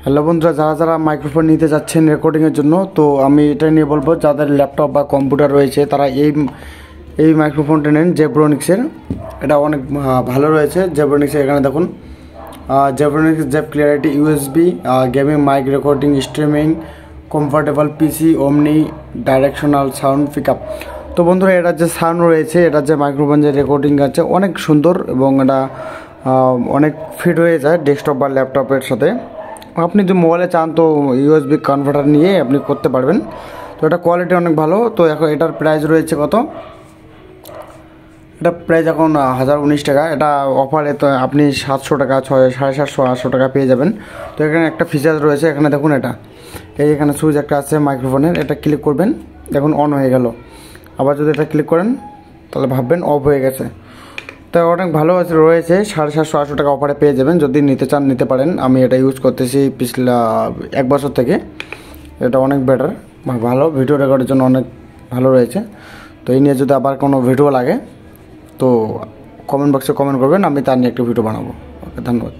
Hello বন্ধুরা, যারা যারা মাইক্রোফোন নিতে যাচ্ছেন রেকর্ডিংয়ের জন্য, তো আমি এটা নিয়ে বলবো যাদের ল্যাপটপ বা কম্পিউটার রয়েছে তারা এই মাইক্রোফোনটা নেন জেব্রনিক্সের। এটা অনেক ভালো রয়েছে জেব্রনিক্সের। এখানে দেখুন Zebronics Zeb clarity USB gaming mic recording streaming comfortable PC omni directional sound pickup. তো বন্ধুরা, এটার যে সাউন্ড রয়েছে, এটার যে মাইক্রোফোন যে রেকর্ডিং আছে অনেক সুন্দর এবং এটা অনেক ফিট হয়ে যায় ডেস্কটপ বা ল্যাপটপের সাথে। আপনি যদি মোবাইলে চান তো ইউএসবি কনভার্টার নিয়ে আপনি করতে পারবেন। তো এটা কোয়ালিটি অনেক ভালো। তো এখন এটার প্রাইস রয়েছে কত, এটা প্রাইস এখন 1019 টাকা। এটা অফারে তো আপনি 700 টাকা 750 800 টাকা পেয়ে যাবেন। তো এখানে একটা ফিচার রয়েছে, এখানে দেখুন এখানে সুইচ একটা আছে মাইক্রোফোনের, এটা ক্লিক করবেন, দেখুন অন হয়ে গেল। আবার যদি এটা ক্লিক করেন তাহলে ভাববেন অফ হয়ে গেছে। তো অনেক ভালো রয়েছে, 750 800 টাকা অফারে পেয়ে যাবেন। যদি নিতে চান নিতে পারেন। আমি এটা ইউজ করতেছি পিছলা 1 বছর থেকে। এটা অনেক বেটার, ভালো ভিডিও রেকর্ডের জন্য অনেক ভালো রয়েছে। তো এই নিয়ে যদি আবার কোনো ভিডিও লাগে তো কমেন্ট বক্সে কমেন্ট করবেন, আমি তার নিয়ে একটা ভিডিও বানাবো। ওকে, ধন্যবাদ।